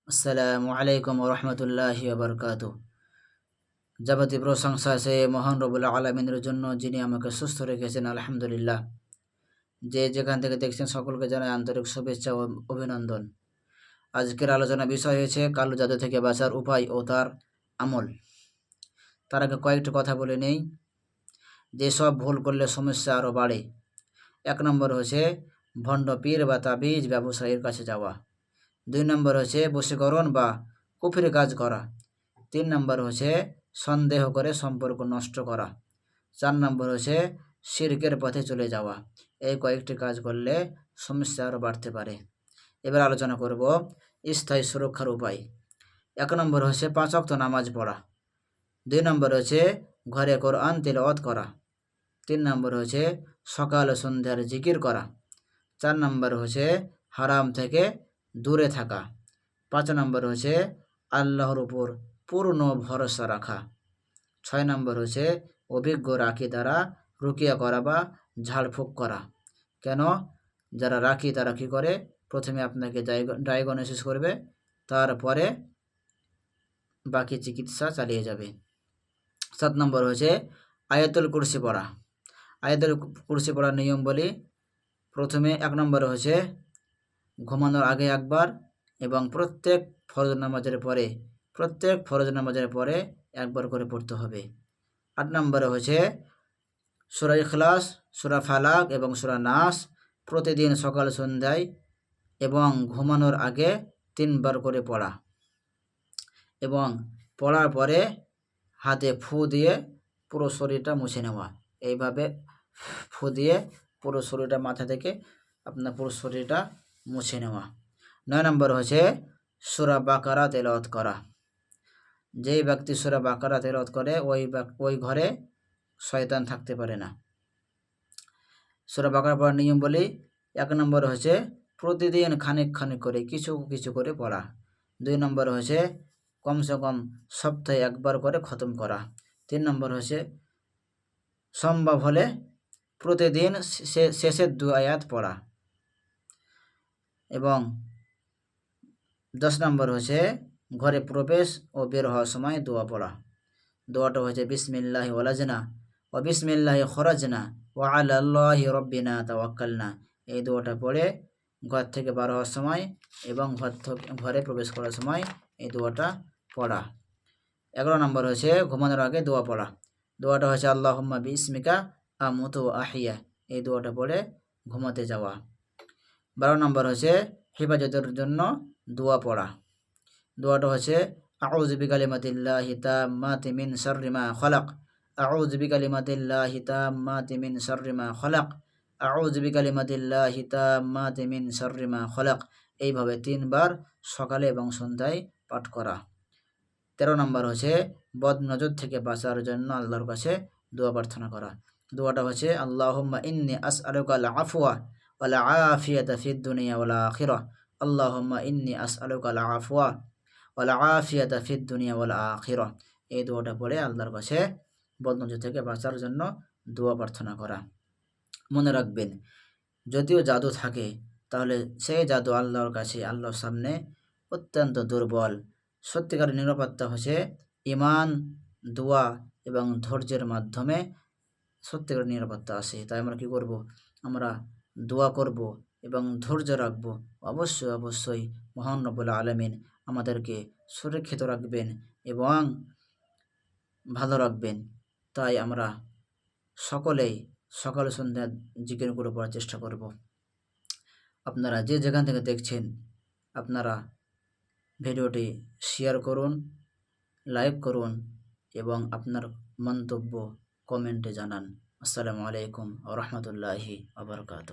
আসসালামু আলাইকুম ওরহমতুল্লাহি ওবরকাতু। যাবতীয় প্রশংসা সে মহান রব্বুল আলামিনের জন্য, যিনি আমাকে সুস্থ রেখেছেন। আলহামদুলিল্লাহ। যে যেখান থেকে দেখছেন সকলকে জানাই আন্তরিক শুভেচ্ছা ও অভিনন্দন। আজকের আলোচনা বিষয় হয়েছে কালো জাদু থেকে বাঁচার উপায় ও তার আমল। তার আগে কয়েকটি কথা বলে নেই। যেসব ভুল করলে সমস্যা আরও বাড়ে। 1 নম্বর হচ্ছে ভণ্ড পীর বা তাবিজ ব্যবসায়ীর কাছে যাওয়া। 2 নম্বর হচ্ছে বশীকরণ বা কুফরি কাজ করা। 3 নম্বর হচ্ছে সন্দেহ করে সম্পর্ক নষ্ট করা। 4 নম্বর হচ্ছে শিরকের পথে চলে যাওয়া। এই কয়েকটি কাজ করলে সমস্যা আরও বাড়তে পারে। এবার আলোচনা করব স্থায়ী সুরক্ষার উপায়। 1 নম্বর হচ্ছে 5 ওয়াক্ত নামাজ পড়া। 2 নম্বর হচ্ছে ঘরে কোরআন তিলাওয়াত করা। 3 নম্বর হচ্ছে সকাল সন্ধ্যার জিকির করা। 4 নম্বর হচ্ছে হারাম থেকে দূরে থাকা। 5 নম্বর হচ্ছে আল্লাহর উপর পূর্ণ ভরসা রাখা। 6 নম্বর হচ্ছে অভিজ্ঞ রাখি দ্বারা রুকিয়া করা বা ঝাড়ফুঁক করা। কেন? যারা রাখি তারা কী করে, প্রথমে আপনাকে ডায়াগনোসিস করবে, তারপরে বাকি চিকিৎসা চালিয়ে যাবে। 7 নম্বর হচ্ছে আয়াতুল কুরসি পড়া। আয়াতুল কুরসি পড়ার নিয়ম বলি। প্রথমে 1 নম্বরে হচ্ছে ঘুমানোর আগে একবার এবং প্রত্যেক ফরজ নামাজের পরে একবার করে পড়তে হবে। 8 নম্বরে হচ্ছে সূরা ইখলাস, সূরা ফালাক এবং সূরা নাস প্রতিদিন সকাল সন্ধ্যায় এবং ঘুমানোর আগে 3 বার করে পড়া এবং পড়ার পরে হাতে ফু দিয়ে পুরো শরীরটা মুছে নেওয়া। এইভাবে ফু দিয়ে পুরো শরীরটা, মাথা থেকে আপনার পুরো শরীরটা মুছে নেওয়া। 9 নম্বর হচ্ছে সূরা বাকারা তেলাওয়াত করা। যেই ব্যক্তি সূরা বাকারা তেলাওয়াত করে ওই ঘরে শয়তান থাকতে পারে না। সূরা বাকারা পড়ার নিয়ম বলি। 1 নম্বর হচ্ছে প্রতিদিন খানিক খানিক করে কিছু করে পড়া। 2 নম্বর হচ্ছে কমসে কম সপ্তাহে একবার করে খতম করা। 3 নম্বর হচ্ছে সম্ভব হলে প্রতিদিন শেষের 2 আয়াত পড়া। এবং 10 নম্বর হচ্ছে ঘরে প্রবেশ ও বের হওয়ার সময় দোয়া পড়া। দোয়াটা হচ্ছে বিসমিল্লাহি ওয়ালাজনা ওয়া বিসমিল্লাহি খরাজনা ওয়া আলা আল্লাহি রাব্বিনা তাওয়াক্কালনা। এই দোয়াটা পড়ে ঘর থেকে বার হওয়ার সময় এবং ঘরে প্রবেশ করার সময় এই দোয়াটা পড়া। 11 নম্বর হচ্ছে ঘুমানোর আগে দোয়া পড়া। দোয়াটা হচ্ছে আল্লাহুম্মা বিইসমিকা আমুতু ওয়া আহইয়া। এই দোয়াটা পড়ে ঘুমাতে যাওয়া। 12 নম্বর হচ্ছে হেফাজতের জন্য দোয়া পড়া। দোয়াটা হচ্ছে আউযু বিকালিমাতিল্লাহি তাম্মাতি মিন শাররি মা খলাক, আউযু বিকালিমাতিল্লাহি তাম্মাতি মিন শাররি মা খলাক, আউযু বিকালিমাতিল্লাহি তাম্মাতি মিন শাররি মা খলাক। এইভাবে 3 বার সকালে এবং সন্ধ্যায় পাঠ করা। 13 নম্বর হচ্ছে বদনজর থেকে বাঁচার জন্য আল্লাহর কাছে দোয়া প্রার্থনা করা। দোয়াটা হচ্ছে আল্লাহুম্মা ইন্নী আসআলুকাল আফওয়া ওয়াল আফিয়াতা ফিদ দুনিয়া ওয়াল আখিরাহ, আল্লাহুম্মা ইন্নী আসআলুকাল আফওয়া ওয়াল আফিয়াতা ফিদ দুনিয়া ওয়াল আখিরাহ। এই দোয়াটা পড়ে আল্লাহর কাছে বদনজর থেকে বাঁচার জন্য দোয়া প্রার্থনা করা। মনে রাখবেন, যদিও জাদু থাকে তাহলে সেই জাদু আল্লাহর কাছে, আল্লাহর সামনে অত্যন্ত দুর্বল। সত্যিকারের নিরাপত্তা হচ্ছে ঈমান, দোয়া এবং ধৈর্যের মাধ্যমে সত্যিকারের নিরাপত্তা আসে। তাই আমরা কী করব? আমরা দোয়া করব এবং ধৈর্য রাখব। অবশ্যই মহান রব্বুল আলামিন আমাদেরকে সুরক্ষিত রাখবেন এবং ভালো রাখবেন। তাই আমরা সকলেই সকাল সন্ধ্যা জিকিরগুলো পড়ার চেষ্টা করব। আপনারা যে যেখান থেকে দেখছেন, আপনারা ভিডিওটি শেয়ার করুন, লাইক করুন এবং আপনার মন্তব্য কমেন্টে জানান। আসসালামু আলাইকুম ওয়া রাহমাতুল্লাহি ওয়া বারাকাতুহু।